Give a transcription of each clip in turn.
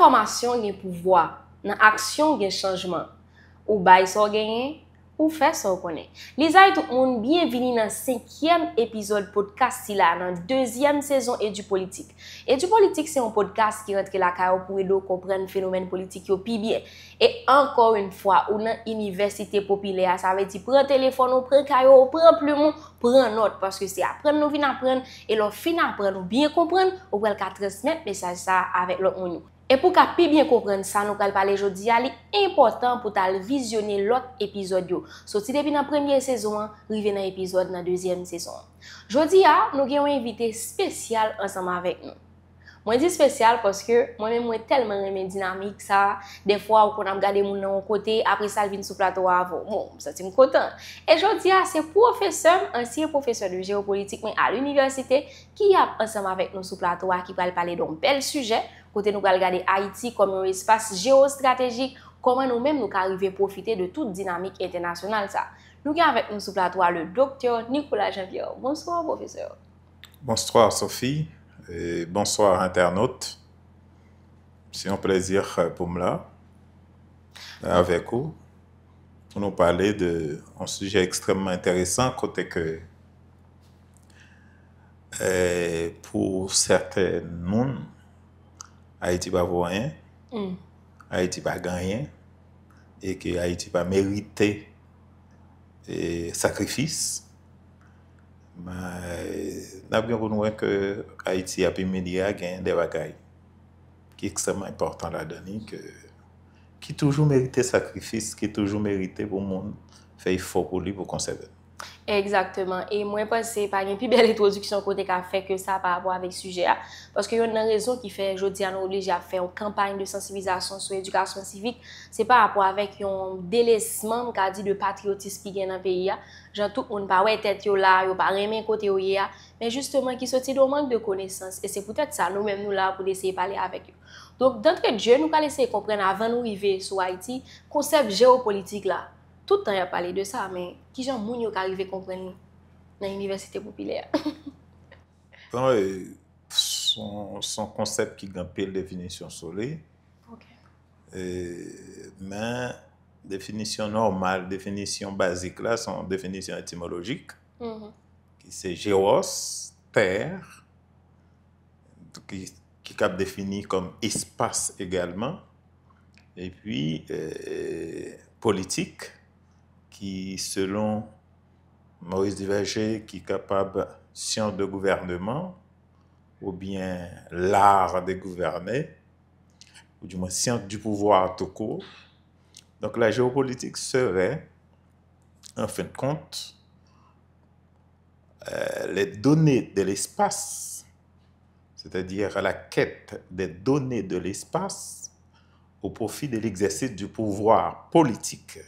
information gen pouvoir, dans action gen changement. Ou bay so genyen, ou fait ça connaît. Lisa et tout le monde, bienvenue dans le 5e épisode podcast là, dans la 2e saison et du politique. Et du politique, c'est un podcast qui rentre la caille pour aider comprendre le phénomène politique yo pi bien. Et encore une fois, ou dans université populaire, ça veut dire prends téléphone, ou prends caillou, ou prends plume, prends note parce que c'est apprendre nous vinn apprendre et leur fin apprendre ou bien comprendre, ou pral ka transmettre message ça avec l'autre monde. Et pour qu'à bien comprendre ça, nous allons parler aujourd'hui, c'est important pour visionner l'autre épisode. Sorti depuis la première saison, arrivé dans l'épisode dans la 2e saison. Aujourd'hui, nous avons un invité spécial ensemble avec nous. Moi, je dis spécial parce que moi-même, je suis tellement dynamique, ça. Des fois, on a regardé mon nom côté, après ça, je viens sur le plateau avant. Bon, ça, je suis content. Et aujourd'hui, c'est ancien professeur de géopolitique à l'université, qui est ensemble avec nous sur le plateau, qui va parler d'un bel sujet. Côté nous allons regarder Haïti comme un espace géostratégique, comment nous-mêmes nous arrivons à profiter de toute dynamique internationale. Ça. Nous avons avec nous sur le plateau le docteur Nicolas Jean-Pierre. Bonsoir, professeur. Bonsoir, Sophie. Et bonsoir, internautes. C'est un plaisir pour moi avec vous pour nous parler d'un sujet extrêmement intéressant, côté que pour certains monde, Haïti va voir rien, Haïti va gagner et que Haïti va mériter sacrifice. Mais nous avons bien compris que Haïti a permis à gagner des bagailles qui est extrêmement important là-dedans, qui toujours mérité sacrifice, qui toujours mérité pour le monde faire effort pour lui pour conserver. Exactement. Et moi, je pense que c'est pas une plus belle introduction côté qu'a fait que ça par rapport avec le sujet. Parce qu'il y a une raison qui fait aujourd'hui à nous obliger à faire une campagne de sensibilisation sur l'éducation civique. C'est par rapport avec un délaissement qu'a dit de patriotisme qui est dans le pays. Genre tout le monde pas ouais tête là, yo pas remen côté yo ya, mais justement qui sorti de manque de connaissances. Et c'est peut-être ça nous-mêmes nous là pour essayer de parler avec eux. Donc d'entrée de jeu, nous allons essayer de comprendre avant nous arriver sur Haïti, concept géopolitique là. Tout le temps, il a parlé de ça, mais qui j'en moun yo arrivé à comprendre dans l'université populaire? Bon, son concept qui a une définition solide. Okay. Mais définition normale, définition basique là, son définition étymologique, qui c'est géos, terre, qui est défini comme espace également, et puis politique, qui, selon Maurice Duverger, qui est capable science de gouvernement, ou bien l'art de gouverner, ou du moins science du pouvoir tout court. Donc la géopolitique serait, en fin de compte, les données de l'espace, c'est-à-dire la quête des données de l'espace au profit de l'exercice du pouvoir politique.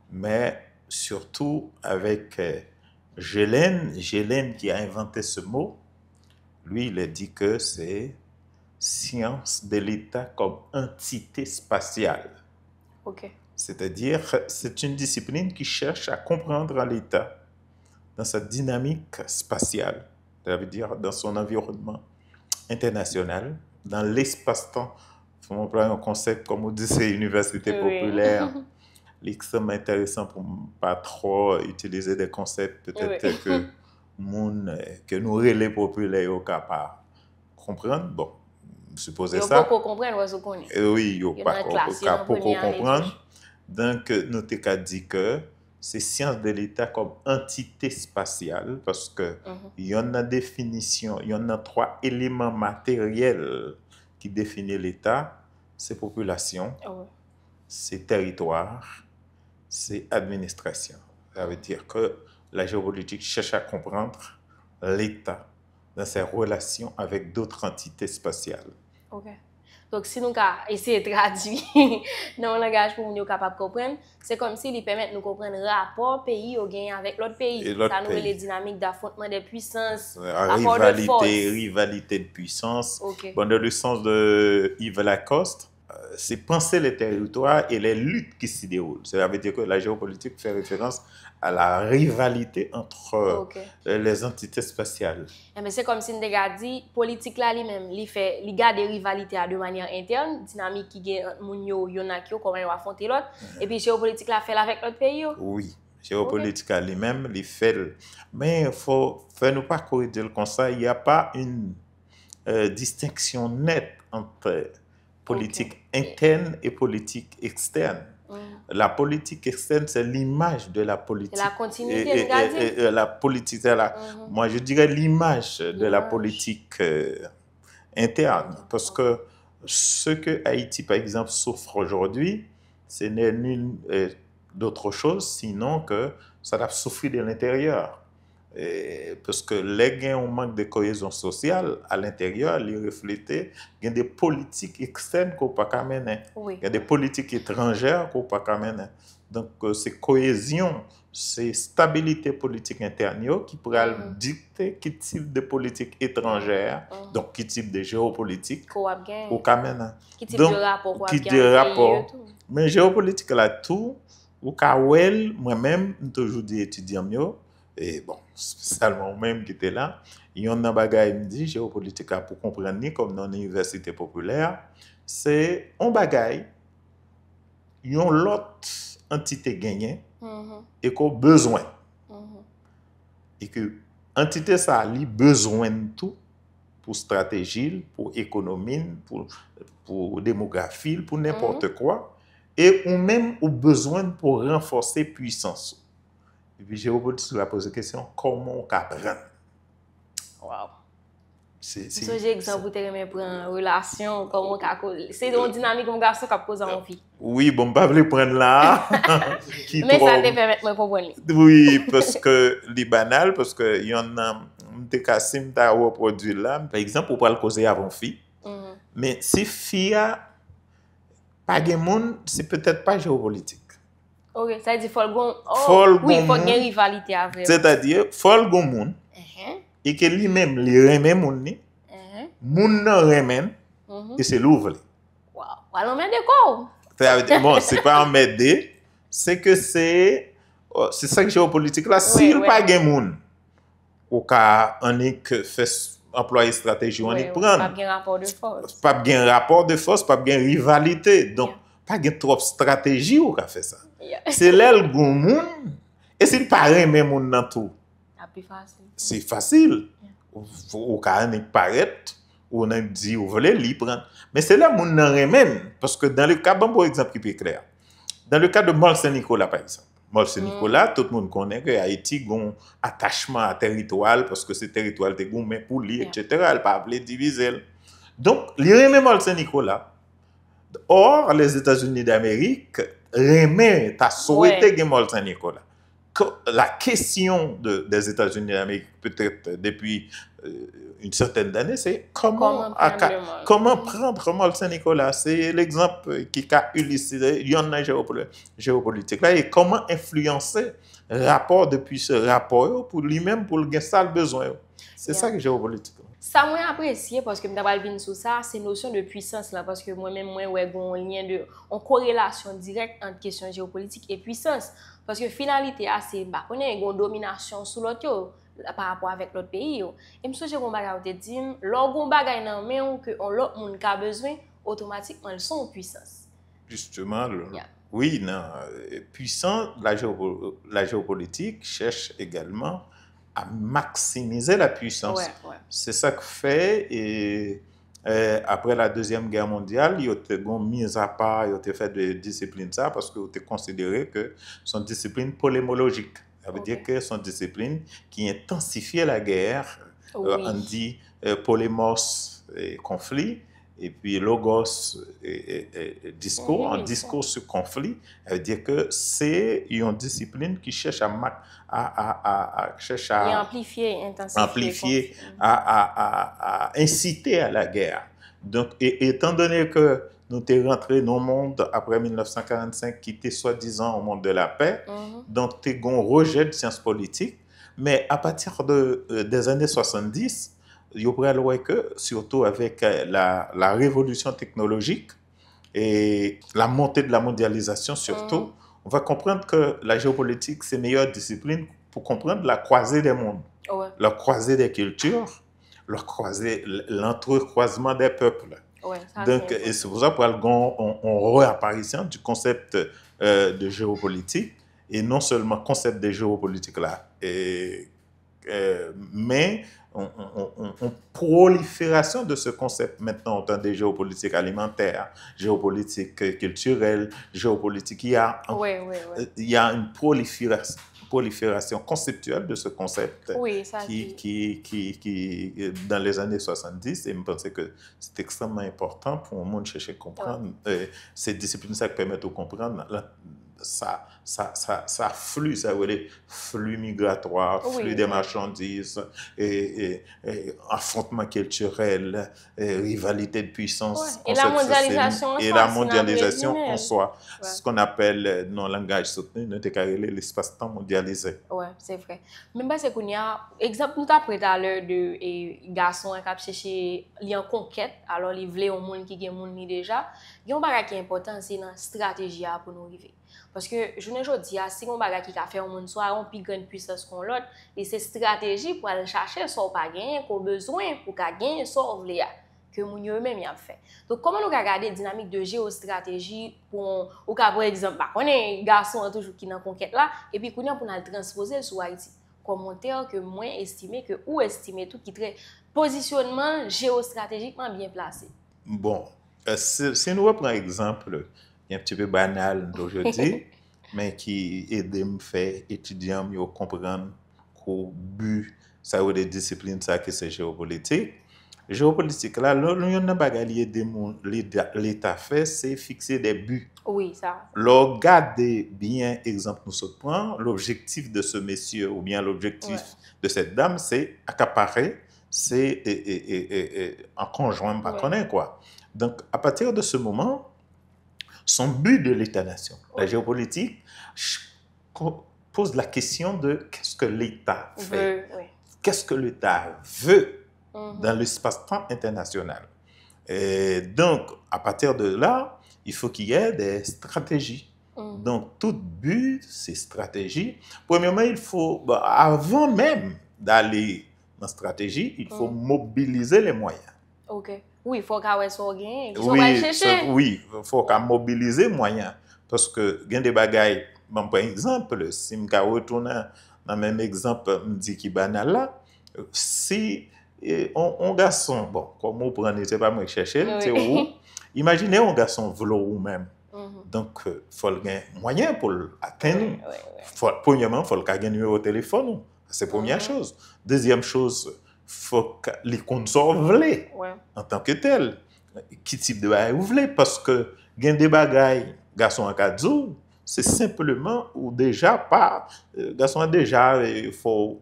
Mais surtout avec Gélène qui a inventé ce mot, lui il a dit que c'est science de l'État comme entité spatiale. Okay. C'est-à-dire c'est une discipline qui cherche à comprendre l'État dans sa dynamique spatiale, ça veut dire dans son environnement international, dans l'espace-temps. Il faut employer un concept comme on dit, c'est université populaire. L'extrêmement intéressant pour ne pas trop utiliser des concepts peut-être que nous relais populaires sont capables de comprendre. Bon, supposez ça. Pour comprendre, vous connaissez. Oui, pas pour comprendre. Donc, nous avons dit que c'est science de l'État comme entité spatiale parce que il y a une définition, il y en a 3 éléments matériels qui définissent l'État. C'est population, c'est territoire, c'est administration. Ça veut dire que la géopolitique cherche à comprendre l'État dans ses relations avec d'autres entités spatiales. Okay. Donc, si nous essayons de traduire dans un langage pour nous capables de comprendre, c'est comme si ils permettent de nous comprendre le rapport pays au gain avec l'autre pays. Ça nous les dynamiques d'affrontement des puissances, rivalité de puissance. Okay. Bon, dans le sens de Yves Lacoste, c'est penser les territoires et les luttes qui s'y déroulent. Ça veut dire que la géopolitique fait référence à la rivalité entre les entités spatiales. Mais c'est comme si on a dit, politique là lui-même, il garde des rivalités de manière interne, dynamique qui gagne Mounio, Yonakio, comment ils vont affronter l'autre, et puis géopolitique là fait avec l'autre pays. Oui, géopolitique lui-même, il fait. Mais il faut nous pas corriger comme ça, il n'y a pas une distinction nette entre politique interne et politique externe. La politique externe, c'est l'image de la politique. La continuité, la politique, moi je dirais l'image de la politique interne. Parce que ce que Haïti, par exemple, souffre aujourd'hui, ce n'est nul d'autre chose, sinon que ça a souffert de l'intérieur. Parce que les gains ont manque de cohésion sociale à l'intérieur, les refléter, il y a des politiques externes qu'on peut pas mener. Il y a des politiques étrangères qu'on peut pas mener. Donc, c'est cohésion, c'est stabilité politique interne qui pourrait dicter quel type de politique étrangère, donc quel type de géopolitique qu'on peut mener. Quel type de rapport. Mais géopolitique là tout, ou kawel, moi-même, j'ai toujours dit étudiant mieux. Et bon, spécialement même qui était là, il y a un bagage qui me dit géopolitique pour comprendre comme dans l'université populaire, c'est un bagage, il y a l'autre entité gagnée et qu'on a besoin. Et que l'entité ça a besoin de tout pour stratégie, pour économie, pour démographie, pour n'importe quoi. Et ou même au besoin pour renforcer puissance. Et puis, géopolitique, je vais poser la question, comment on peut apprendre? Wow. J'ai exemple, vous avez pris une relation, comment on peut. C'est une dynamique qu'on garçon qui pose en vie. Oui, bon, je ne vais pas prendre là. Mais ça te permet de comprendre. Oui, parce que c'est banal, parce que il y en a des cas qui ont reproduit là. Par exemple, on peut le causer avant fille. Mais si fille a pas de monde, c'est peut-être pas géopolitique. Ok, ça veut dire qu'il faut une rivalité avec. C'est-à-dire, il faut le monde et que lui-même, il remet le monde, le remet et c'est l'ouvre. Wow, alors on met de quoi? Bon, c'est pas en m'aider, c'est que c'est ça que géopolitique là. Si il n'y a pas de monde, au cas on est que fait employer stratégie, on est prendre. Pas bien rapport de force. Pas bien rapport de force, pas bien rivalité. Donc, pas bien trop stratégie ou qu'a fait ça. C'est l'aile gon moun et c'est pas remet moun dans tout. C'est facile. Ou ka ne paraître ou on dit ou voulez li prendre. Mais c'est là moun nan remen parce que dans le cas bon pour exemple qui est clair. Dans le cas de Mont Saint-Nicolas par exemple. Mont Saint-Nicolas, tout le monde connaît que Haïti a un attachement à territoire parce que c'est territoire de gon mais pour lui etc. Elle pas appelé diviser. Donc, li remet Mont Saint-Nicolas. Or les États-Unis d'Amérique remet ta souhaité que Mont Saint-Nicolas. La question des États-Unis d'Amérique, peut-être depuis une certaine d'années, c'est comment prendre Mont Saint-Nicolas. C'est l'exemple qui a illustré la géopolitique là et comment influencer le rapport depuis ce rapport pour lui-même, pour le sale besoin. C'est ça que géopolitique. Ça m'a apprécié parce que m'avais vu sur ça, c'est notion de puissance là parce que moi-même ouais un lien de en corrélation directe entre question géopolitique et puissance parce que finalité c'est bah on a une domination sur l'autre par rapport avec l'autre pays et me soucie qu'on bagay te dit lorsqu'on bagay nan men que on l'autre monde a besoin automatiquement ils sont en puissance. Justement oui non puissant la géopolitique cherche également à maximiser la puissance. C'est ça que fait et après la Deuxième Guerre mondiale, ils ont mis à part, ils ont fait de discipline ça parce qu'ils ont considéré que son discipline polémologique. Ça veut dire que son discipline qui intensifiait la guerre, on dit polémos et conflit, et puis logos et discours, un discours sur conflit, ça veut dire que c'est une discipline qui cherche à amplifier, à inciter à la guerre. Donc, étant donné que nous sommes rentrés dans le monde après 1945, qui était soi-disant au monde de la paix, donc tu as un rejet de sciences politiques, mais à partir des années 70, il y a que, surtout avec la révolution technologique, et la montée de la mondialisation surtout, on va comprendre que la géopolitique, c'est la meilleure discipline pour comprendre la croisée des mondes, la croisée des cultures, l'entrecroisement des peuples. Donc, et c'est pour ça qu'on réapparition du concept de géopolitique, et non seulement concept de géopolitique là, mais on prolifération de ce concept maintenant autant de géopolitique alimentaire, géopolitique culturelle, géopolitique. Il y a une prolifération conceptuelle de ce concept qui dans les années 70, et je pense que c'est extrêmement important pour le monde chercher à comprendre. Ces disciplines ça permettent de comprendre ça flux, ça veut dire flux migratoire, flux des marchandises, et affrontement culturel, rivalité de puissance. Et la mondialisation. Et la mondialisation en soi. Ce qu'on appelle, dans le langage soutenu, l'espace-temps mondialisé. Oui, c'est vrai. Même parce qu'on y a, exemple, nous t'as pris tout à l'heure de garçons qui cherché en conquête, alors ils voulaient un monde qui a un monde déjà. Il y a un bagage qui est important, c'est la stratégie pour nous arriver. Parce que je ne dis pas, si on bagage qui a fait un monde soit une plus grande puissance qu'on l'autre, et c'est stratégie pour aller chercher ce qu'on pas gagner, qu'on besoin pour gagner ce qu'on veut que mon eux-mêmes y a fait. Donc comment nous regarder dynamique de géostratégie pour ou par exemple, on est garçon toujours qui dans conquête là et puis qu'on pour nous transposer sur Haïti. Commentaire que moins estimé que ou estimé tout qui très positionnement géostratégiquement bien placé. Bon, si nous reprenons exemple un petit peu banal d'aujourd'hui, mais qui aide à me faire étudier mieux comprendre qu'au but, ça ou des disciplines, ça que c'est géopolitique. Géopolitique, là, l'on a bagalier l'État fait, c'est fixer des buts. Oui, ça. Regardez bien, exemple, nous se prend, l'objectif de ce monsieur ou bien l'objectif de cette dame, c'est accaparer, c'est en conjoint, pas connaître quoi. Donc, à partir de ce moment, son but de l'État-nation, la géopolitique, pose la question de qu'est-ce que l'État fait, qu'est-ce que l'État veut dans l'espace-temps international. Et donc, à partir de là, il faut qu'il y ait des stratégies. Donc, tout but, c'est stratégie. Premièrement, il faut, avant même d'aller dans la stratégie, il faut mobiliser les moyens. Oui, il faut qu'on soit gain. Oui, il faut qu'on mobilise les moyens. Parce que, il y a des bagailles, bon, par exemple, si je retourne dans le même exemple, je dis qui banal là, si un garçon, bon, comme on prend, c'est pas moi qui cherche, c'est où, imaginez un garçon vouloir ou même. Donc, il faut gagner moyen pour l'atteindre. Premièrement, il faut gagner un numéro au téléphone. C'est la première chose. Deuxième chose, il faut les conserver en tant que tel. Quel type de bagaille vous voulez? Parce que il y a des bagailles, garçon en cadeau, c'est simplement ou déjà pas. Garçon déjà, il faut.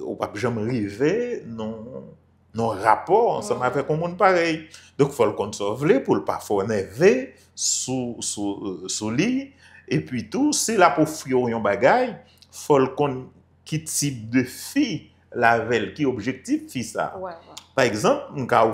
Ou pas jamais arriver non rapport ensemble avec un monde pareil. Donc, il faut le conserver pour ne pas faire nerver sous lit. Et puis tout, si la pour fuir un bagaille, il faut le connaître qui type de fille la veille, qui objectif fille ça. Par exemple, il y a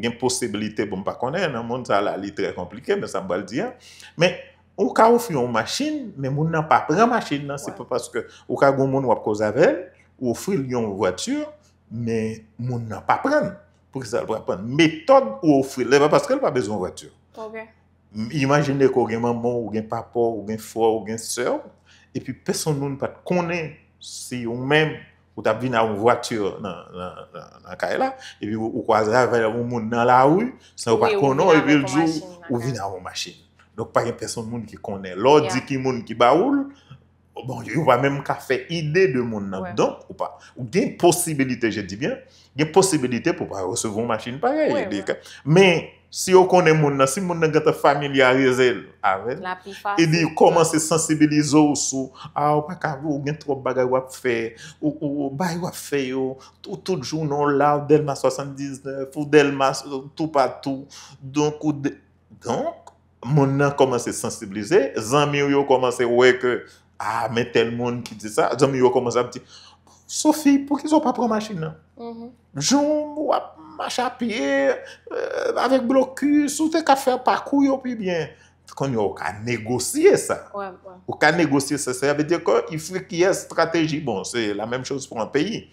une possibilité, bon, pas connaître, dans le monde, ça là, c'est très compliqué, mais ça me va le dire. Mais, au cas où il y a une machine, mais on n'a pas pris machine, c'est pas parce que, au cas où on a cause avec ou offrir une voiture, mais on n'a pas prendre. Pour que ça va prendre méthode ou offrir, parce qu'elle n'a pas besoin de voiture. Imaginez qu'on a un maman, ou un papa, ou un frère, ou une soeur, et puis personne ne peut connaître si on même, ou tu as vu dans une voiture dans la caille là, et puis ou croisez avec un monde dans la rue, sans pas connaître, et puis le jour, ou vient dans une machine. Donc, pas une personne qui connaît. L'autre dit qu'il y a un qui baoule, bon, il va même faire idée de mon nom. Donc, ou pas. Ou il y a une possibilité, je dis bien, il y a une possibilité pour pas recevoir une machine pareille. Mais, si on connaît mon nom, si mon nom est familiarisé avec, il dit commence à sensibiliser sur, pas qu'à vous, il y a trop de bagages à faire, ou bagages à faire, tout jour, non, là, Delma 79, ou Delma, tout partout. Donc, mon nom commence à sensibiliser, les amis commencent à voir que, mais tel monde qui dit ça, les amis commencent à dire, Sophie, pourquoi ils n'ont pas pris machine? marche à pied, avec blocus, ou t'es qu'à faire parcours, yo, puis bien. Qu'on y a négocier ça. Ouais. Ou qu'à négocier ça, ça veut dire qu'il faut qu'il y ait une stratégie. Bon, c'est la même chose pour un pays.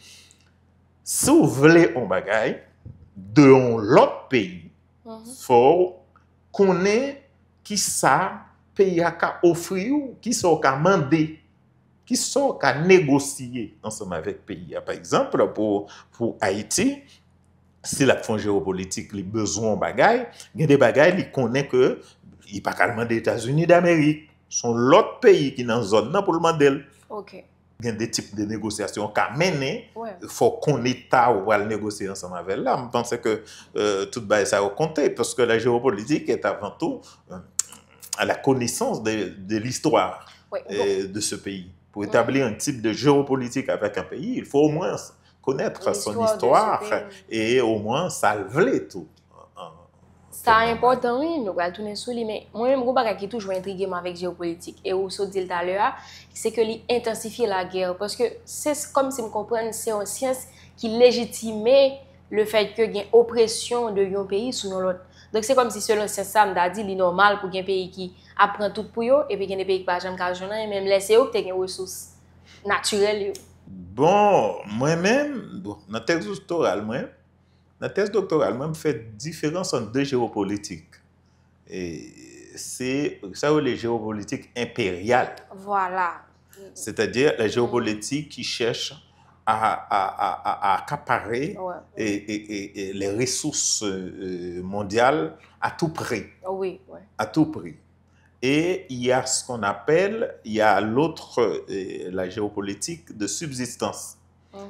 Si vous voulez un bagage de l'autre pays, faut qu'on ait qui ça pays a offrir, qui ça a demandé, qui ça a négocier ensemble avec le pays. Par exemple, pour Haïti, si la fonds géopolitique les besoins bagaille, il y a des bagailles qui connaît que il pas carrément des États-Unis d'Amérique, sont l'autre pays qui dans zone pour le demander. OK. Il y a des types de négociations qu'a mené, il faut qu'on État ou le négocier ensemble avec là. Je pense que tout ça a compté parce que la géopolitique est avant tout à la connaissance de l'histoire de ce pays. Pour établir un type de géopolitique avec un pays, il faut au moins connaître son histoire et au moins salver tout. C'est important, oui, nous allons tourner sur lui, mais moi-même, je suis toujours intrigué avec la géopolitique. Et où ça dit tout à l'heure, c'est que l'intensifier la guerre. Parce que c'est comme si je comprends, c'est une science qui légitime le fait qu'il y ait une oppression de un pays sur l'autre. Donc c'est comme si selon cette science, on a dit, c'est normal pour un pays qui apprend tout pour eux, et puis il y a des pays qui ne sont pas jamais et même laisser eux qui ont des ressources naturelles. Bon, moi-même, dans la thèse doctorale, la thèse doctorale, je fais différence entre deux géopolitiques. Et c'est ça, les géopolitiques impériales. Voilà. C'est-à-dire la géopolitique qui cherche à accaparer et les ressources mondiales à tout prix. Oui. À tout prix. Et il y a ce qu'on appelle, il y a l'autre, la géopolitique de subsistance.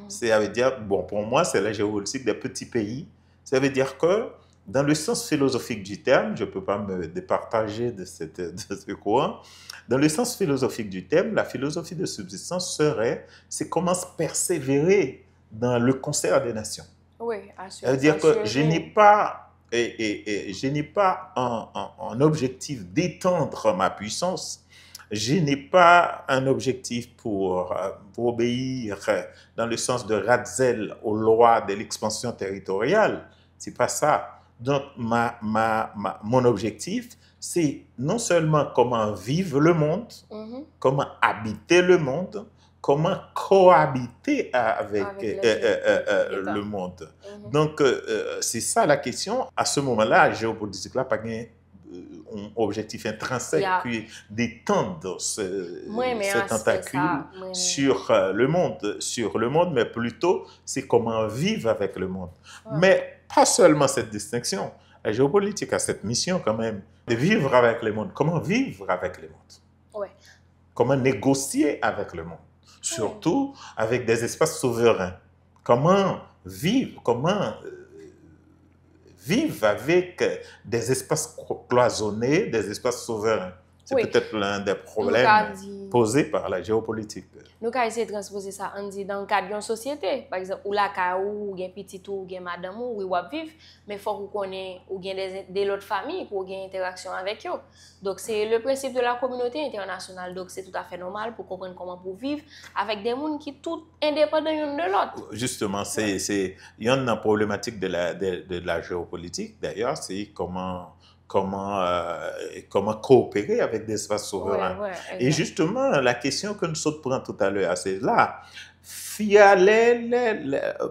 Ça veut dire, bon, pour moi, c'est la géopolitique des petits pays. Ça veut dire que, dans le sens philosophique du terme, je ne peux pas me départager de ce courant, dans le sens philosophique du terme, la philosophie de subsistance c'est comment persévérer dans le concert des nations. Oui, ça veut dire que je n'ai pas un objectif d'étendre ma puissance. Je n'ai pas un objectif pour obéir dans le sens de Ratzel aux lois de l'expansion territoriale. C'est pas ça. Donc, mon objectif, c'est non seulement comment vivre le monde, comment habiter le monde, comment cohabiter avec le monde. Donc, c'est ça la question. À ce moment-là, la géopolitique là, pas un objectif intrinsèque puis d'étendre cet tentacule sur le monde, mais plutôt c'est comment vivre avec le monde. Mais pas seulement cette distinction. La géopolitique a cette mission quand même de vivre avec le monde. Comment vivre avec le monde? Comment négocier avec le monde? Surtout avec des espaces souverains. Comment vivre avec des espaces cloisonnés, des espaces souverains. C'est peut-être l'un des problèmes posés par la géopolitique. Nous avons essayé de transposer ça dans le cadre d'une société. Par exemple, où la ou un petit ou un madame ou vivre, mais il faut qu'on connaisse ou des autres familles pour avoir une interaction avec eux. Donc, c'est le principe de la communauté internationale. Donc, c'est tout à fait normal pour comprendre comment pour vivre avec des gens qui sont tous indépendants l'un de l'autre. Justement, il y a une problématique de la géopolitique, d'ailleurs, c'est comment coopérer avec des espaces souverains. Et justement, la question que nous prenons tout à l'heure, c'est là.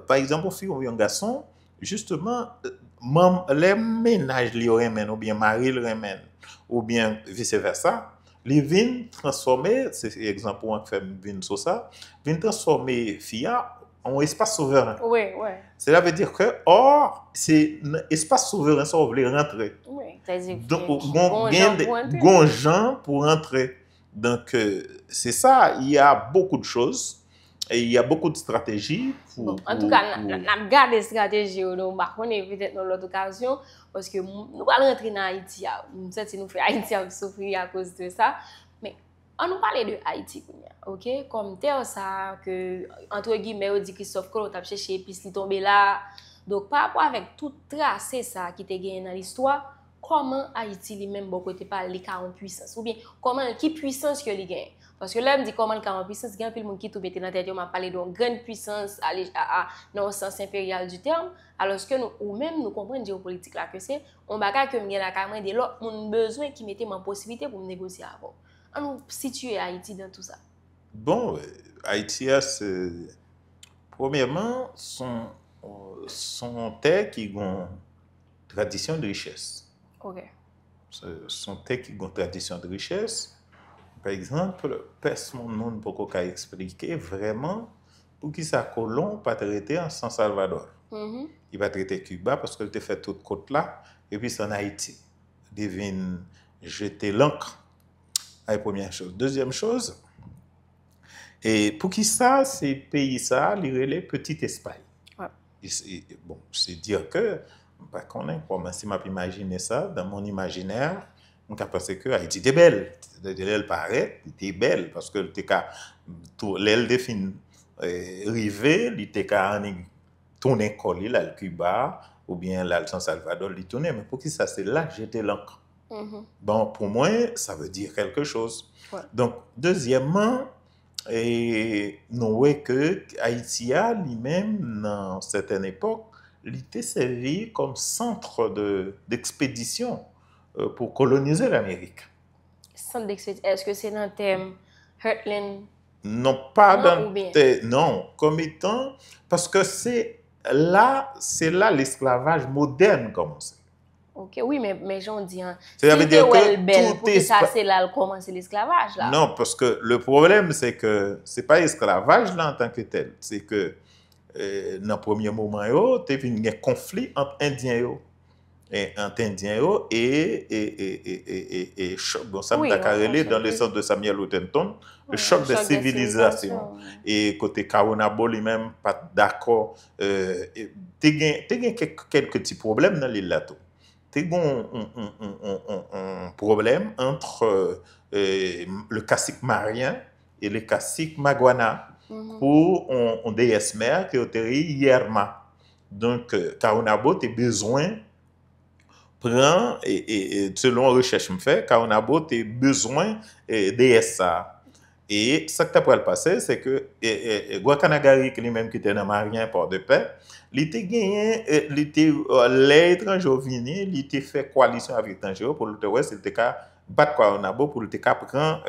Par exemple, fille ou un garçon, justement, les ménages les remènent, ou bien mari le remène, ou bien vice-versa, les vins transformés, c'est l'exemple où on fait vin sur ça, vins transformés fille en espace souverain. Cela veut dire que, c'est un espace souverain, ça, on voulait rentrer. Donc, bon gens pour rentrer. Donc, c'est ça, il y a beaucoup de choses et il y a beaucoup de stratégies. En tout cas, on a gardé des stratégies, on va peut-être dans l'autre occasion, parce que nous allons rentrer dans Haïti. Nous faisons Haïti à souffrir à cause de ça. Mais on nous parle de Haïti, ok? Comme tel ça, que, entre guillemets, on dit Christophe Colomb a cherché épices, il tombé là. Donc, par rapport avec tout tracé ça qui était gagné dans l'histoire, comment Haïti lui-même bon côté parler en puissance ou bien comment qui puissance que li gagne parce que là me dit comment le en puissance gagne puis le monde qui tout mettre dans tête m'a parlé d'une grande puissance dans le sens impérial du terme alors que nous ou même nous comprenons géopolitique là que c'est on bagage que me la carrément de l'autre mon besoin qui mettait ma possibilité pour me négocier avant on nous situer Haïti dans tout ça. Bon, Haïti c'est premièrement son terre qui ont tradition de richesse. OK. Son terre qui ont tradition de richesse. Par exemple, personne ne peut expliquer vraiment pour qui ça colon pas traité en San Salvador. Il va traiter Cuba parce qu'il a fait toute côte là et puis c'est en Haïti. Il vient jeter l'encre. C'est la première chose. Deuxième chose, et pour qui ça, ces pays ça, ils relèvent Petit Espagne. Ouais. Bon, c'est dire que, pas qu'on ait commencé à imaginer ça dans mon imaginaire, on a pensé que Haïti était belle. Elle paraît, elle était belle parce que l'aile de fin rivé, elle était tourner collé là le Cuba ou bien là le San Salvador, il tournait. Mais pour qui ça, c'est là jeter l'encre. Bon, pour moi, ça veut dire quelque chose. Ouais. Donc, deuxièmement, nous voyons que Haïti a lui-même, dans certaines époques, il était servi comme centre d'expédition pour coloniser l'Amérique. Centre d'expédition, est-ce que c'est dans le thème Heartland? Non, pas dans non, comme étant, parce que c'est là l'esclavage moderne commence. Ok, oui, mais j'en dis, hein, ça veut dire que tout est ça, c'est là commence l'esclavage là. Non, parce que le problème c'est que c'est pas l'esclavage là en tant que tel, c'est que dans le premier moment il y a eu un conflit entre Indiens et bon, ça m'a carrelé dans le sens de Samuel Huntington, le choc des civilisations. Et côté Kaonabo lui-même pas d'accord, il y a quelques petits problèmes dans l'île là. Il y a un problème entre le cacique Marien et le cacique Maguana pour une déesse mère qui est Yerma. Donc, Kaonabo a besoin, et selon la recherche que je fais, Kaonabo a besoin de déesse. Et ce qui a passé, c'est que Guacanagari, lui-même qui était dans Marien Port de Paix, il était gagné, les étrangers venus, il était fait coalition avec les étrangers pour le Ouest, il était battre Kaonabo pour le prendre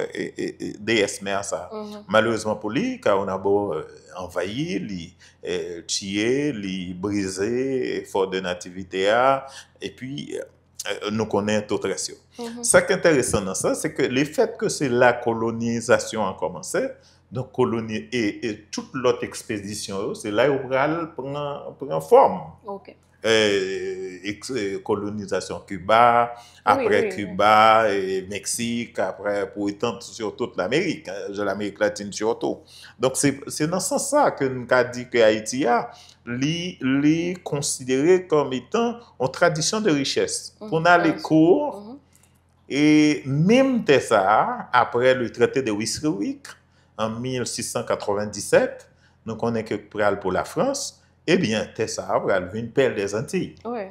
DS mère ça. Malheureusement pour lui, Kaonabo envahi, il tué, il brisé, fort de nativité et puis nous connaissons tout le reste. Ce qui est intéressant dans ça, c'est que le fait que c'est la colonisation a commencé, donc colonie et toute l'autre expédition, c'est là où prend forme. Okay. Colonisation Cuba, après Cuba et Mexique, après pour étendre sur toute l'Amérique, l'Amérique latine surtout. Donc c'est dans ce sens que nous avons dit que Haïti a considéré comme étant une tradition de richesse. On a les cours et même ça, après le traité de Wisseriwick en 1697, nous connaissons que pour la France. Eh bien, Tessa a une perle des Antilles. Oui.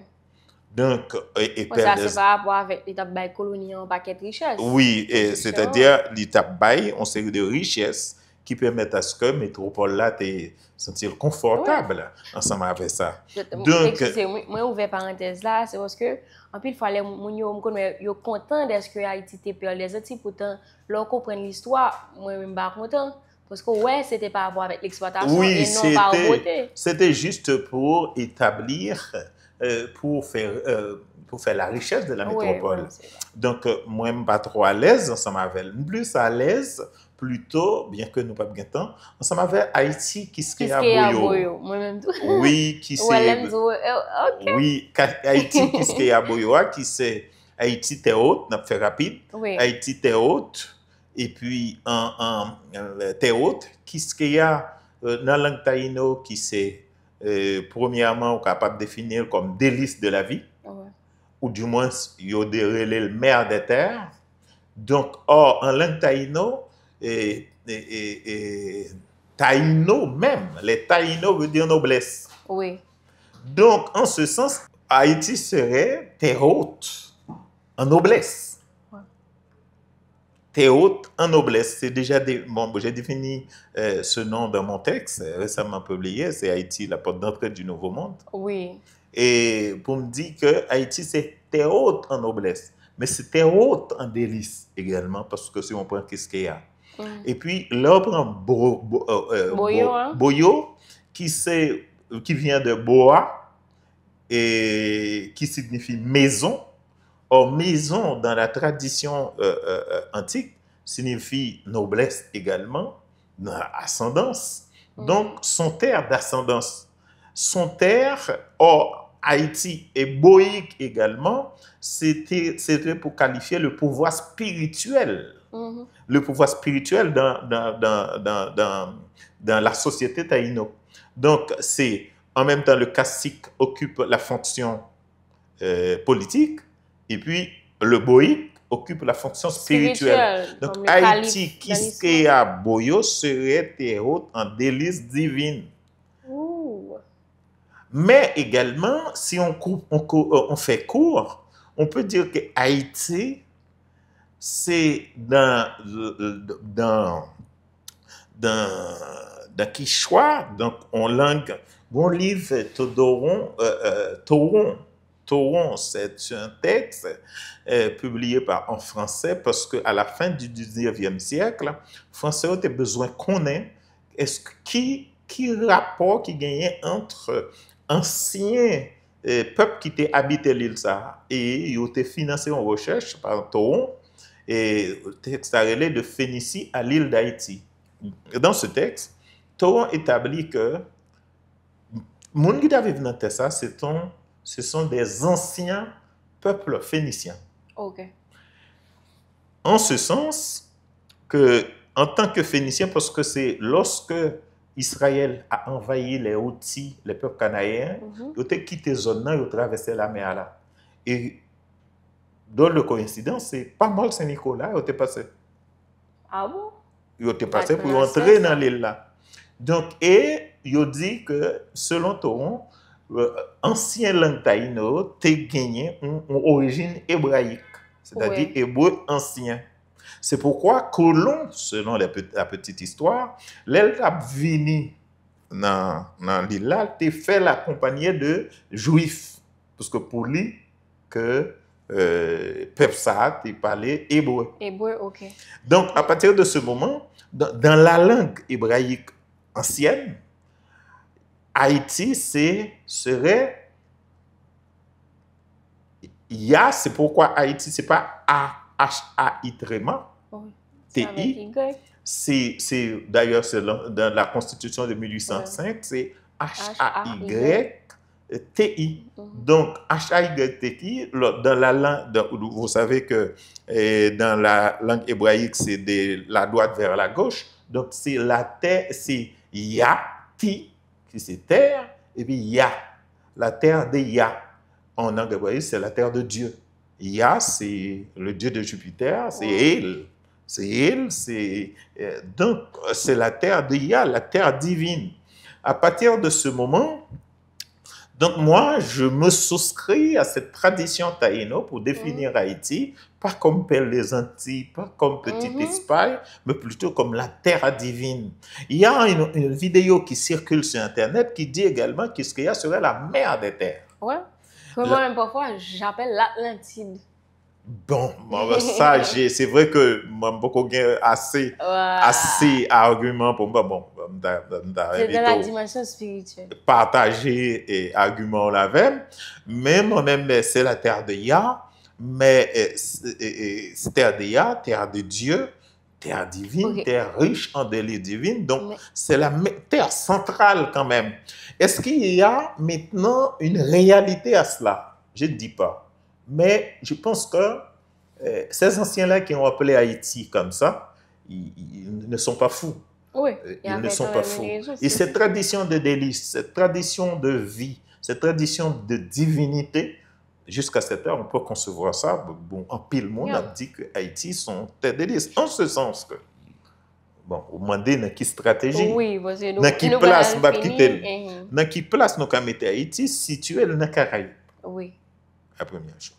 Donc, ça, c'est par rapport avec l'étape bail colonie en paquet de richesses. Oui, c'est-à-dire l'étape bail, on série de richesses qui permettent à ce que la métropole là te sentir confortable ensemble avec ça. Donc, excusez-moi, ouvert parenthèse là, c'est parce que en plus il fallait yo content de ce que Haïti te perle des Antilles, pourtant leur comprendre l'histoire, moi même pas content. Parce que c'était par rapport avec l'exploitation et non par voter. C'était juste pour établir, pour faire la richesse de la métropole. Donc, moi, je ne suis pas trop à l'aise ensemble avec elle. Plus à l'aise, plutôt, bien que nous n'avons pas de temps, ensemble avec Haïti qui se à Boyo. Moi-même tout. Oui, qui c'est. Oui, Haïti qui se à Boyo, qui c'est Haïti t'es haute, n'a fait rapide. Haïti t'es haute. Et puis, en théâtre, qu'est-ce qu'il y a dans la langue taïno qui c'est, premièrement, capable de définir comme délice de la vie, ou du moins, il y a le maire des terres. Donc, en langue taïno, taïno même, les taïno veut dire noblesse. Oui. Donc, en ce sens, Haïti serait théâtre. en noblesse. Ouais. T'es haute en noblesse. C'est déjà bon, j'ai défini ce nom dans mon texte récemment publié. C'est Haïti, la porte d'entrée du Nouveau Monde. Oui. Et pour me dire que Haïti, c'est t'es haute en noblesse. Mais c'est t'es haute en délice également, parce que si on prend qu'est-ce qu'il y a. Et puis, là, on prend Boyo, qui vient de Boa, et qui signifie maison. Or, maison, dans la tradition antique, signifie noblesse également, ascendance. Donc, son terre d'ascendance. Son terre, or, Haïti et Boïque également, c'était pour qualifier le pouvoir spirituel. Le pouvoir spirituel dans la société taïno. Donc, c'est en même temps le cacique occupe la fonction politique, et puis le Boïque occupe la fonction spirituelle. Donc, Haïti, Kiskeya Boyo, serait haute en délice divine. Mais également, si on fait court, on peut dire que Haïti, c'est dans Quichua, donc en langue, mon livre Toron, c'est un texte publié en français parce qu'à la fin du 19e siècle, les Français ont besoin qu'on ait qui rapport qui gagnait entre anciens peuples qui étaient habités l'île ça et ils ont été financés en recherche par Toron et le texte a relé de Phénicie à l'île d'Haïti. Dans ce texte, Toron établit que les gens qui vivent dans ça, ce sont des anciens peuples phéniciens. Okay. En ce sens que, en tant que Phénicien, parce que c'est lorsque Israël a envahi les Houthis, les peuples cananéens, ils ont quitté la zone, ils ont traversé la mer là. Et dans le coïncidence, c'est pas mal Saint-Nicolas, ils ont passé. Ah bon? Ils ont passé pour entrer dans l'île là. Donc, et ils ont dit que, selon Toron, ancien langue taïno a gagné une origine hébraïque, c'est-à-dire hébreu ancien. C'est pourquoi Colomb, selon la petite histoire, l'Eltab vini dans l'île là, t'es fait l'accompagner de juifs, parce que pour lui que peuple ça t'es parlé hébreu. Hébreu, ok. Donc à partir de ce moment, dans la langue hébraïque ancienne, Haïti serait Ya, c'est pourquoi Haïti, c'est pas H-A-I tréma, T-I. C'est d'ailleurs dans la Constitution de 1805, c'est H-A-Y-T-I. Donc, H-A-Y-T-I, dans la langue, vous savez que dans la langue hébraïque, c'est de la droite vers la gauche. Donc, c'est la terre, c'est Ya-Ti, qui c'est terre, et puis Ya, la terre de Ya. En langue hébraïque, c'est la terre de Dieu. Ya, c'est le Dieu de Jupiter, c'est El. C'est El, donc c'est la terre de Ya, la terre divine. À partir de ce moment, donc moi, je me souscris à cette tradition taïno pour définir Haïti, pas comme Père des Antilles, pas comme Petite Espagne, mais plutôt comme la terre divine. Il y a une vidéo qui circule sur Internet qui dit également qu'Ischia serait la mère des terres. Ouais. Moi-même, parfois, j'appelle l'Atlantide. Bon, ça, c'est vrai que moi, beaucoup assez arguments pour moi. Bon, c'est dans la dimension spirituelle. Partager et arguments la même, mais moi-même, c'est la terre de Ya, mais c'est terre de Ya, terre de Dieu, terre divine, terre riche en délices divines. Donc, c'est la terre centrale quand même. Est-ce qu'il y a maintenant une réalité à cela? Je ne dis pas. Mais je pense que ces anciens-là qui ont appelé Haïti comme ça, ils ne sont pas fous. Oui, ils ne sont pas fous. Et cette tradition de délices, cette tradition de vie, cette tradition de divinité, jusqu'à cette heure, on peut concevoir ça. Bon, en pile monde a dit que Haïti sont des délices. En ce sens que, bon, vous demandez dans quelle stratégie, dans quelle place nous avons mis Haïti situé dans les Caraïbes. Oui. La première chose.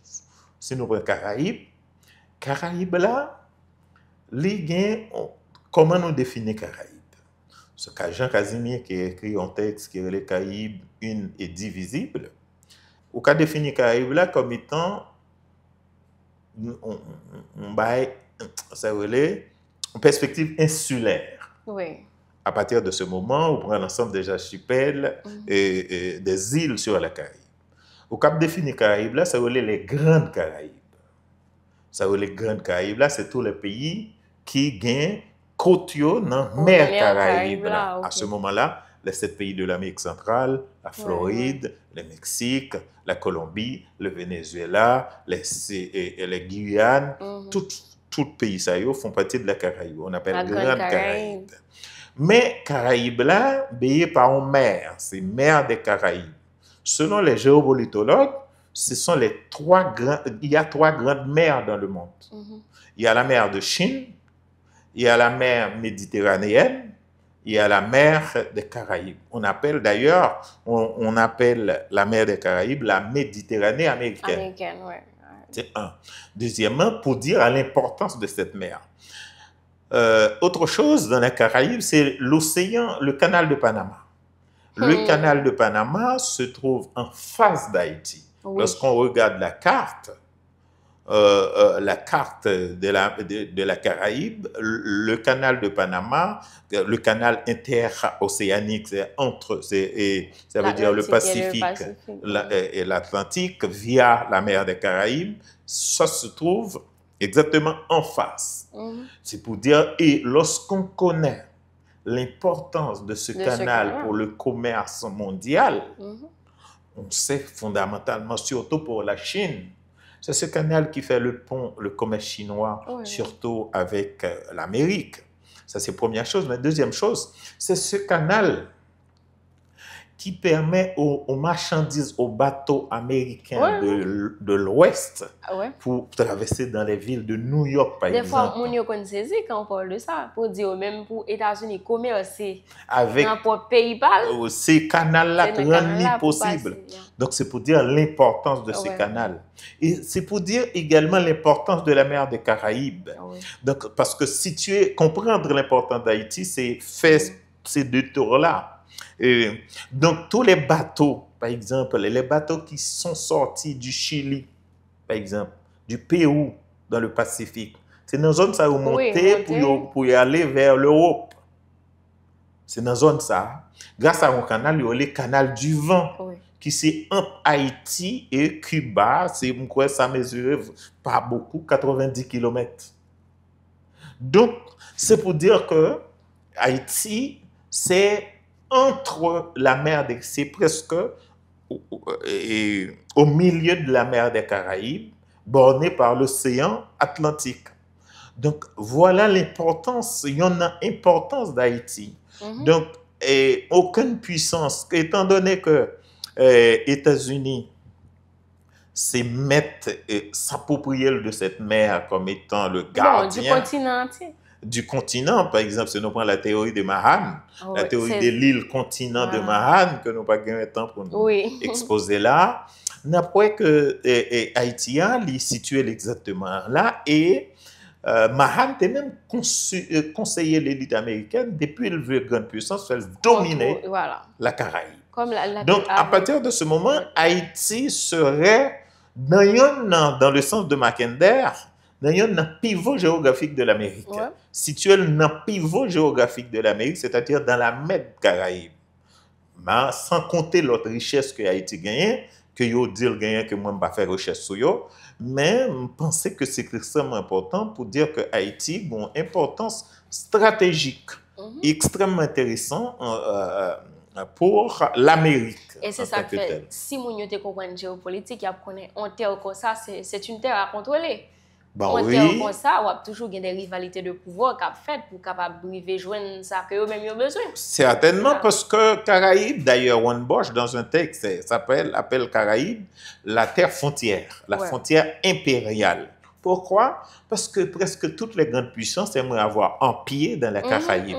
si nous prenons Caraïbes, Caraïbes là, comment nous définissons Caraïbes? Ce que Jean Casimir qui a écrit un texte qui est les Caraïbes une et divisible, ou qu'a défini Caraïbes là comme étant ça relève une perspective insulaire. Oui. À partir de ce moment, on prend l'ensemble des archipels et des îles sur la Caraïbe. Au cap défini Caraïbes là, ça relève les grandes Caraïbes. Ça relève les grandes Caraïbes là, c'est tous les pays qui gagnent côte dans la mer Caraïbe. Okay. À ce moment-là, les 7 pays de l'Amérique centrale, la Floride, le Mexique, la Colombie, le Venezuela, les Guyanes, tous les pays ça font partie de la Caraïbe. On appelle la Grande Caraïbe. Mais Caraïbes là, baillé par une mer, c'est mer des Caraïbes. Selon les géopolitologues, il y a 3 grandes mers dans le monde. Il y a la mer de Chine, il y a la mer méditerranéenne, il y a la mer des Caraïbes. On appelle d'ailleurs, on appelle la mer des Caraïbes la Méditerranée américaine. Ouais. C'est un. Deuxièmement, pour dire à l'importance de cette mer. Autre chose dans la Caraïbe, c'est l'océan, le canal de Panama. Le canal de Panama se trouve en face d'Haïti. Oui. Lorsqu'on regarde la carte de la Caraïbe, le canal de Panama, le canal interocéanique, ça veut dire le Pacifique et l'Atlantique via la mer des Caraïbes, ça se trouve exactement en face. C'est pour dire, et lorsqu'on connaît l'importance de ce canal pour le commerce mondial, on sait fondamentalement, surtout pour la Chine, c'est ce canal qui fait le pont, le commerce chinois, surtout avec l'Amérique. Ça, c'est la première chose. Mais deuxième chose, c'est ce canal qui permet aux marchandises, aux bateaux américains de l'Ouest pour traverser dans les villes de New York, par exemple. Des fois, on y saisi quand on parle de ça, pour dire même pour les États-Unis, commercer avec n'importe pays. Ces canaux-là rendent possible. Donc, c'est pour dire l'importance de ce canal. Et c'est pour dire également l'importance de la mer des Caraïbes. Donc, parce que comprendre l'importance d'Haïti, c'est faire ces 2 tours-là. Donc, tous les bateaux, par exemple, les bateaux qui sont sortis du Chili, par exemple, du Pérou dans le Pacifique, c'est dans la zone ça où monter pour y aller vers l'Europe. C'est dans la zone ça. Grâce à un canal, il y a le canal du vent, qui c'est entre Haïti et Cuba. Ça mesure pas beaucoup, 90 km. Donc, c'est pour dire que Haïti, c'est entre la mer c'est presque au milieu de la mer des Caraïbes, borné par l'océan Atlantique. Donc, voilà l'importance, il y en a importance d'Haïti. Donc, aucune puissance, étant donné que États-Unis s'approprier de cette mer comme étant le gardien du continent entier. Du continent, par exemple, si nous prenons la théorie de Mahan, la théorie de l'île continent de Mahan, que nous n'avons pas gagné de temps pour nous exposer là, n'après que Haïtien, il est situé exactement là, et Mahan était même conseillé l'élite américaine depuis le veut grande puissance, elle dominer la Caraïbe. Donc, à partir de ce moment, Haïti serait dans le sens de Mackinder, dans le pivot géographique de l'Amérique. Situé dans le pivot géographique de l'Amérique, c'est-à-dire dans la mer Caraïbe. Mais sans compter l'autre richesse que Haïti gagne, que yo dit gagne que moi je ne vais pas faire recherche sur yo, mais je pense que c'est extrêmement important pour dire que Haïti a une importance stratégique extrêmement intéressante pour l'Amérique. Et c'est ça que fait, si vous comprenez géopolitique, on terre comme ça, c'est une terre à contrôler. On terre comme ça, on a toujours des rivalités de pouvoir qui fait pour capable de joindre ça que eux-mêmes ont besoin. Certainement, parce que Caraïbes, d'ailleurs, One Bosch, dans un texte, appelle Caraïbes la terre frontière, la frontière impériale. Pourquoi? Parce que presque toutes les grandes puissances aimeraient avoir un pied dans la Caraïbe.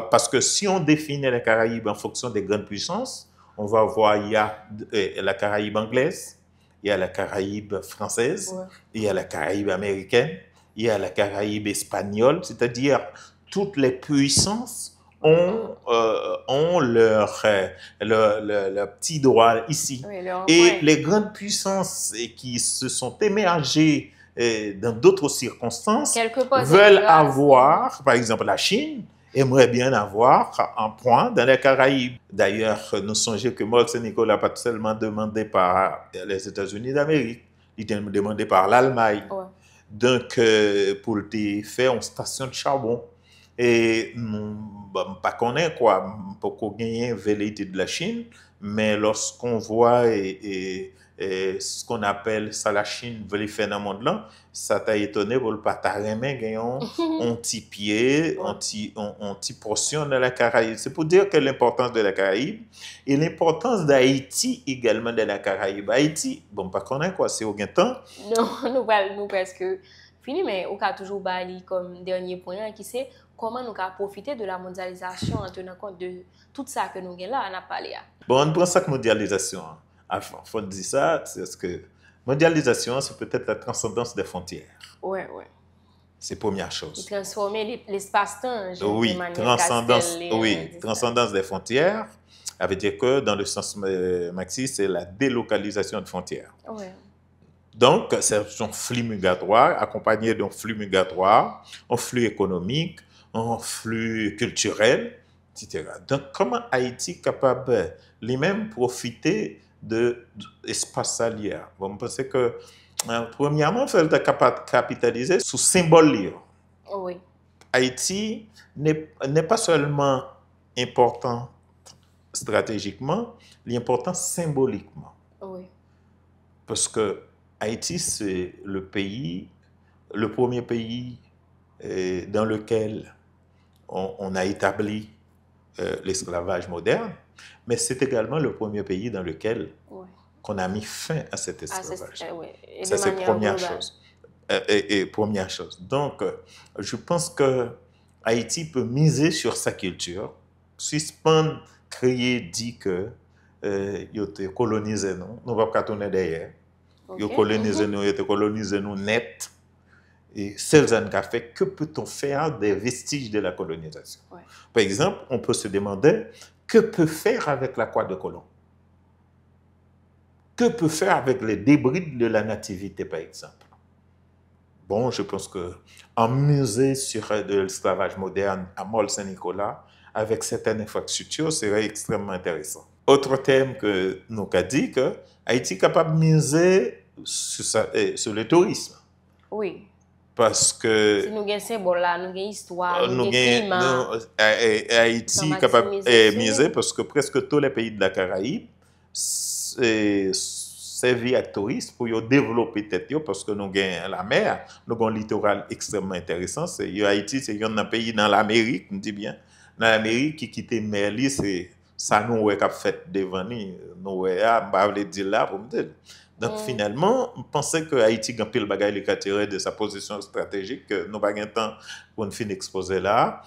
Parce que si on définit la Caraïbe en fonction des grandes puissances, on va voir il y a la Caraïbe anglaise, il y a la Caraïbe française, Ouais. il y a la Caraïbe américaine, il y a la Caraïbe espagnole, c'est-à-dire toutes les puissances ont leur petit droit ici. Oui, leur Et empreinte. les grandes puissances qui se sont émergées dans d'autres circonstances Quelque part, c'est veulent grâce. avoir, par exemple la Chine, aimerait bien avoir un point dans les Caraïbes. D'ailleurs, nous songeons que Mont Saint-Nicolas n'a pas seulement demandé par les États-Unis d'Amérique, il est demandé par l'Allemagne. Ouais. Donc, pour faire une station de charbon. Et pas qu'on ait quoi, pour qu'on gagne velléité de la Chine, mais lorsqu'on voit ce qu'on appelle ça la Chine veut faire dans le monde là, ça t'a étonné pour le pas gagner un petit pied, un petit portion de la Caraïbe. C'est pour dire que l'importance de la Caraïbe et l'importance d'Haïti également de la Caraïbe. Haïti, pas qu'on ait quoi, c'est au gain temps. Non, nous presque fini, mais on a toujours bali comme dernier point qui c'est comment nous avons profité de la mondialisation en tenant compte de tout ça que nous avons là, on a parlé. Bon, on prend ça que mondialisation. Il faut dire ça, c'est que mondialisation, c'est peut-être la transcendance des frontières. Oui. C'est la première chose. Transformer l'espace-temps. Oui, transcendance des frontières. Ça veut dire que dans le sens marxiste, c'est la délocalisation de frontières. Oui. Donc, c'est un flux migratoire, accompagné d'un flux migratoire, un flux économique, un flux culturel, etc. Donc, comment Haïti est capable lui-même profiter de l'espace allié? Bon, je pense que, premièrement, il faut capitaliser sur le symbole. Oui. Haïti n'est pas seulement important stratégiquement, il est important symboliquement. Oui. Parce que Haïti, c'est le premier pays dans lequel on a établi l'esclavage moderne, mais c'est également le premier pays dans lequel on a mis fin à cet esclavage. Ça, c'est la première chose. Première chose. Donc, je pense que Haïti peut miser sur sa culture, suspendre, créer, dit que ils ont colonisé nous, nous ne pouvons pas tourner derrière. Ils ont colonisé nous net. Et celles qui fait, que peut-on faire des vestiges de la colonisation? Ouais. Par exemple, on peut se demander, que peut faire avec la croix de colon? Que peut faire avec les débris de la nativité, par exemple? Bon, je pense qu'un musée sur de l'esclavage moderne à Mont Saint-Nicolas, avec certaines infrastructures, serait extrêmement intéressant. Autre thème que nous avons dit, que Haïti est capable de miser sur le tourisme. Oui. Parce que... Si nous avons un symbole là, nous avons une histoire, nous avons un climat. Haïti est capable de miser parce que presque tous les pays de la Caraïbe servent à touristes pour développer tête parce que nous avons la mer, nous avons un littoral extrêmement intéressant. Haïti, c'est un pays dans l'Amérique, on dit bien. Dans l'Amérique, qui quitte Merli, c'est ça nous a fait devant nous. Nous avons dit là pour me dire. Donc, finalement, je pensais que Haïti a un peu le bagage tiré de sa position stratégique. Nous n'avons pas de temps pour une fin exposée là.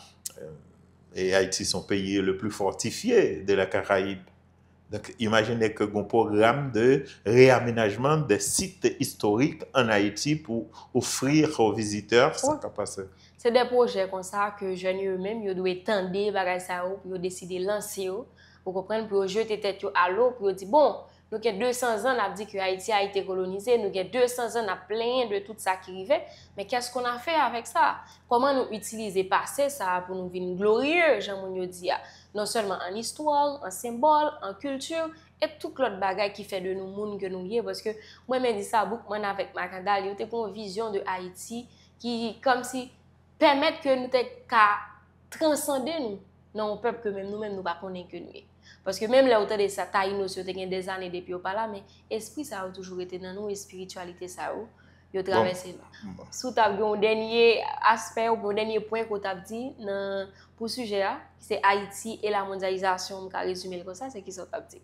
Et Haïti, c'est le pays le plus fortifié de la Caraïbe. Donc, imaginez que un programme de réaménagement des sites historiques en Haïti pour offrir aux visiteurs sa capacité. C'est des projets comme ça que les jeunes eux-mêmes doivent tendre pour décider de lancer, pour comprendre, pour jeter tête à l'eau, pour dire bon, nous avons 200 ans, on a dit que Haïti a été colonisé, nous avons 200 ans, on a plein de tout ça qui arrivait, mais qu'est-ce qu'on a fait avec ça? Comment nous utiliser passé ça pour nous venir glorieux, Jean-Mounio dit, non seulement en histoire, en symbole, en culture, et tout l'autre bagage qui fait de nous monde que nous sommes. Parce que moi, je dis ça beaucoup avec Macandal, il y a une vision de Haïti qui, comme si, permettre que nous transcender nous dans un peuple que même nous-mêmes nous ne connaissons pas que nous. Parce que même là où de ça, taïno, ça fait des années depuis pas là, mais esprit ça a toujours été dans nous, et spiritualité ça a yo traversé. Sous ta un dernier aspect ou un dernier point qu'on t'a dit pour ce sujet là, c'est Haïti et la mondialisation, on va résumer comme ça, c'est qui ça t'a dit.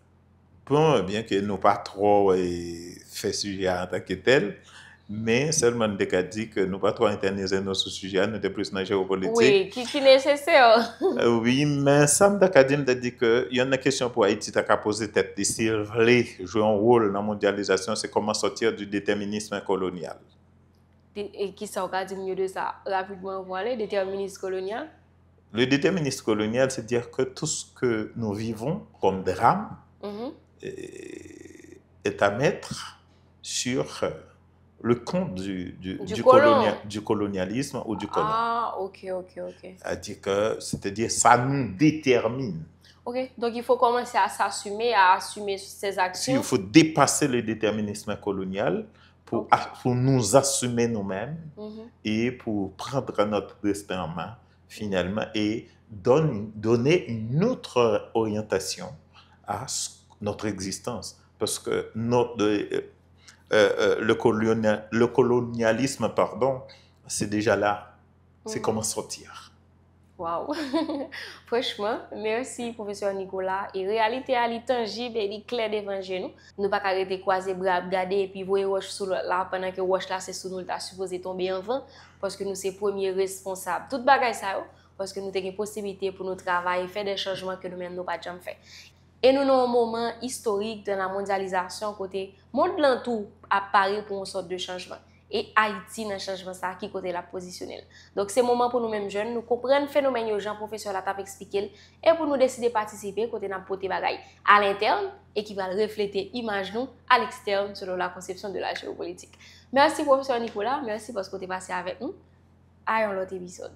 Bon, bien que nous pas trop fait sujet en tant que tel, Mais seulement nous avons dit que nous ne pas trop internaliser nos sujets, nous sommes plus dans la géopolitique. Oui, qui est nécessaire. Oui, mais ça me dit qu'il y a une question pour Haïti qui a posé tête. Si elle voulait jouer un rôle dans la mondialisation, c'est comment sortir du déterminisme colonial. Et qui ça, on va dire mieux de ça rapidement, voilà, déterminisme colonial. Le déterminisme colonial, c'est dire que tout ce que nous vivons comme drame est à mettre sur le compte du colonialisme ou du colon. Ah, ok. C'est-à-dire ça nous détermine. Ok, donc il faut commencer à assumer ses actions. Il faut dépasser le déterminisme colonial pour nous assumer nous-mêmes et pour prendre notre destin en main finalement et donner une autre orientation à notre existence. Parce que le colonialisme, c'est déjà là. C'est comment sortir. Wow. Franchement, merci professeur Nicolas. Et réalité tangible et claire devant nous. Nous pas arrêter croiser bras, regarder et puis voir roche sous là pendant que roche là c'est sous nous t'a supposé tomber en vent parce que nous c'est premiers responsables. Toute bagaille ça parce que nous avons une possibilité pour nous travailler, faire des changements que nous-mêmes nous pas jamais fait. Et nous avons un moment historique dans la mondialisation côté monde l'entour apparaît pour une sorte de changement. Et Haïti dans le changement ça qui côté la positionnel. Donc c'est moment pour nous mêmes jeunes nous comprendre phénomène yo Jean professeur la t'a expliquer et pour nous décider participer côté n'a porter bagaille à l'interne et qui va refléter image nous à l'externe selon la conception de la géopolitique. Merci professeur Nicolas, merci parce que tu es passé avec nous. À un autre épisode.